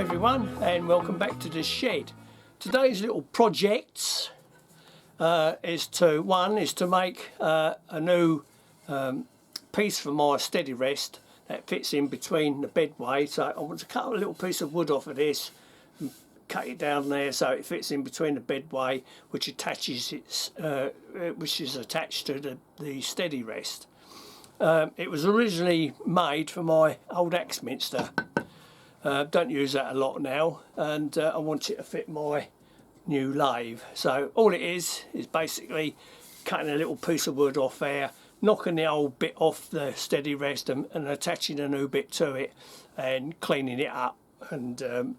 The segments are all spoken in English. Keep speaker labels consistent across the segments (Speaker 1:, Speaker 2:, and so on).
Speaker 1: everyone, and welcome back to the shed. Today's little projects is to make a new piece for my steady rest that fits in between the bedway. So I want to cut a little piece of wood off of this and cut it down there so it fits in between the bedway, which attaches which is attached to the steady rest. It was originally made for my old Axminster. Don't use that a lot now, and I want it to fit my new lathe. So all it is basically cutting a little piece of wood off there, knocking the old bit off the steady rest and attaching a new bit to it and cleaning it up and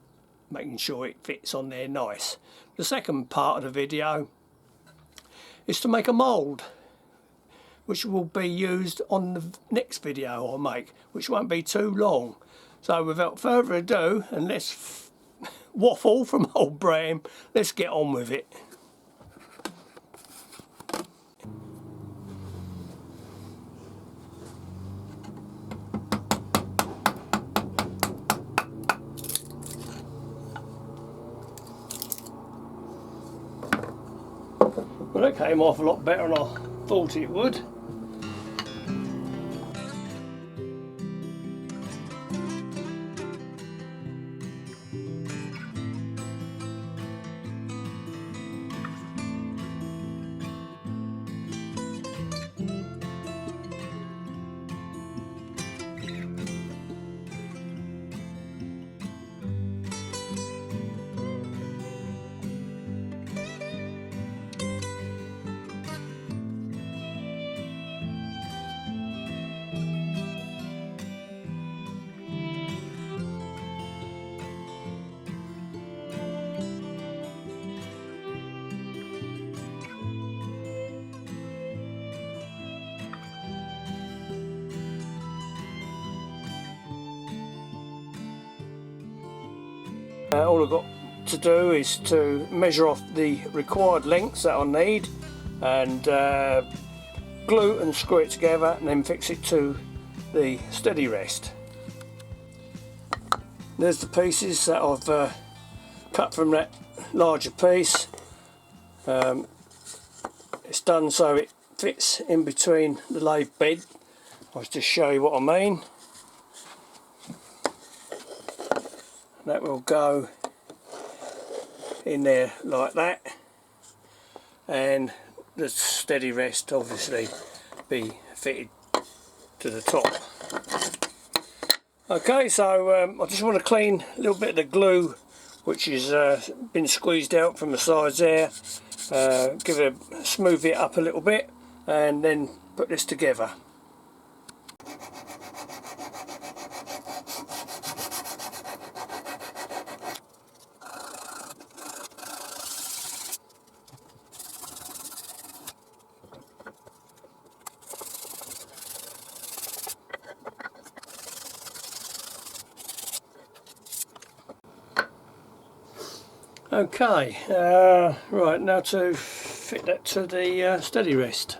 Speaker 1: making sure it fits on there nice. The second part of the video is to make a mould, which will be used on the next video I make, which won't be too long. So without further ado, and less waffle from old Bram, let's get on with it. Well, that came off a lot better than I thought it would. All I've got to do is to measure off the required lengths that I need and glue and screw it together and then fix it to the steady rest. There's the pieces that I've cut from that larger piece. It's done so it fits in between the lathe bed. I'll just show you what I mean. That will go in there like that, and the steady rest obviously be fitted to the top. Okay, so I just want to clean a little bit of the glue which has been squeezed out from the sides there, smooth it up a little bit and then put this together. Okay, right, now to fit that to the steady rest.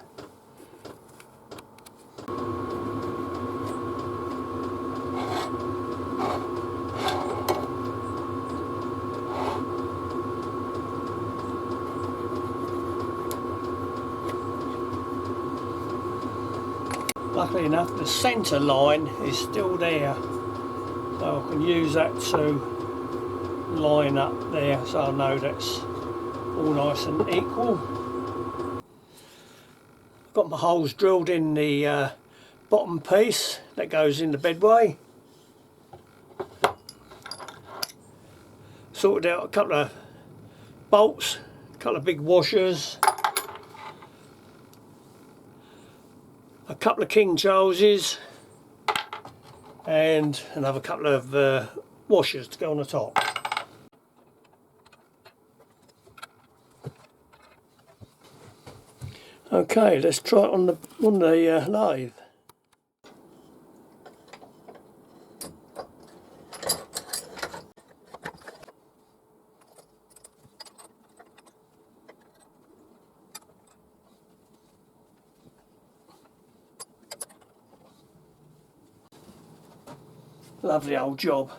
Speaker 1: Luckily enough, the centre line is still there, so I can use that to line up there, so I know that's all nice and equal. I've got my holes drilled in the bottom piece that goes in the bedway. Sorted out a couple of bolts, a couple of big washers, a couple of King Charleses and another couple of washers to go on the top. Okay, let's try it on the lathe. Lovely old job.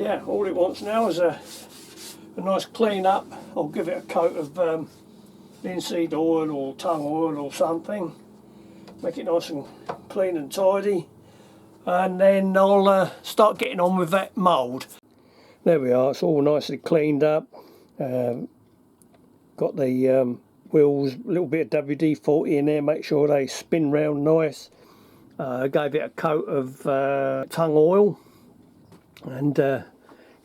Speaker 1: yeah, all it wants now is a nice clean up. I'll give it a coat of linseed oil or tung oil or something, make it nice and clean and tidy, and then I'll start getting on with that mould. There we are, it's all nicely cleaned up. Got the wheels, a little bit of WD-40 in there, make sure they spin round nice. Gave it a coat of tung oil and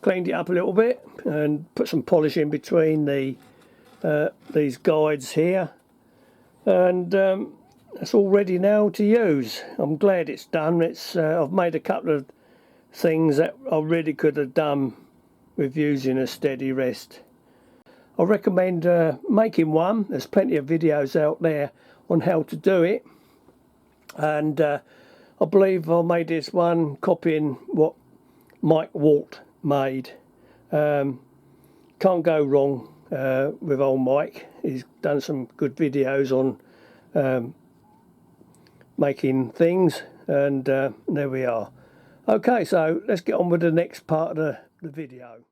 Speaker 1: cleaned it up a little bit and put some polish in between these guides here, and it's all ready now to use. I'm glad it's done. I've made a couple of things that I really could have done with using a steady rest. I recommend making one. There's plenty of videos out there on how to do it, and I believe I made this one copying what Mike Walt made. Can't go wrong with old Mike. He's done some good videos on making things, and there we are. Okay, so let's get on with the next part of the video.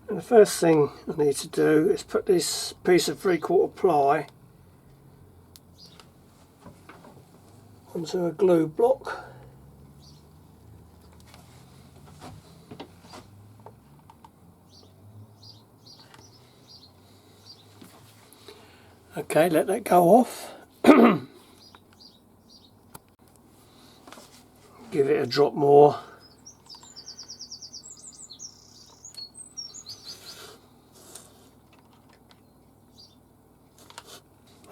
Speaker 1: And the first thing I need to do is put this piece of 3/4 ply onto a glue block. Okay, let that go off. Give it a drop more.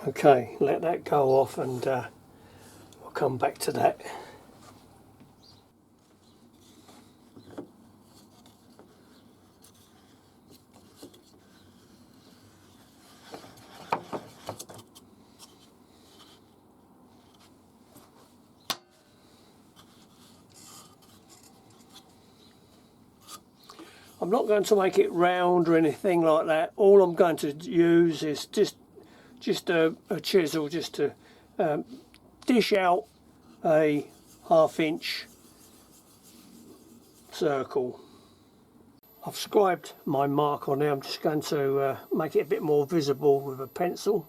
Speaker 1: Okay, let that go off, and we'll come back to that. I'm not going to make it round or anything like that. All I'm going to use is just a chisel, just to dish out a 1/2 inch circle. I've scribed my mark on there. I'm just going to make it a bit more visible with a pencil.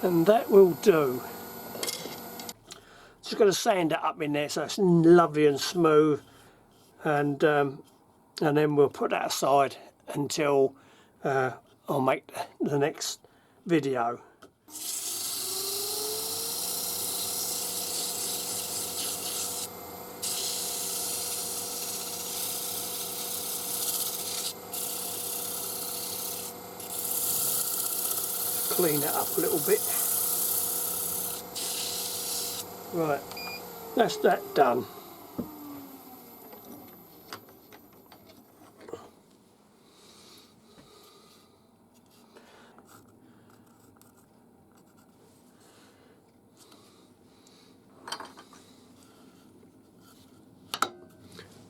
Speaker 1: And that will do. Just going to sand it up in there so it's lovely and smooth, and then we'll put that aside until I'll make the next video. Clean it up a little bit. Right, that's that done.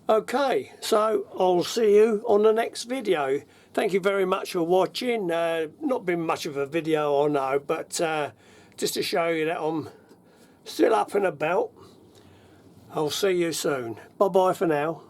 Speaker 1: Okay, so I'll see you on the next video. Thank you very much for watching. Not been much of a video, I know, but just to show you that I'm still up and about. I'll see you soon. Bye bye for now.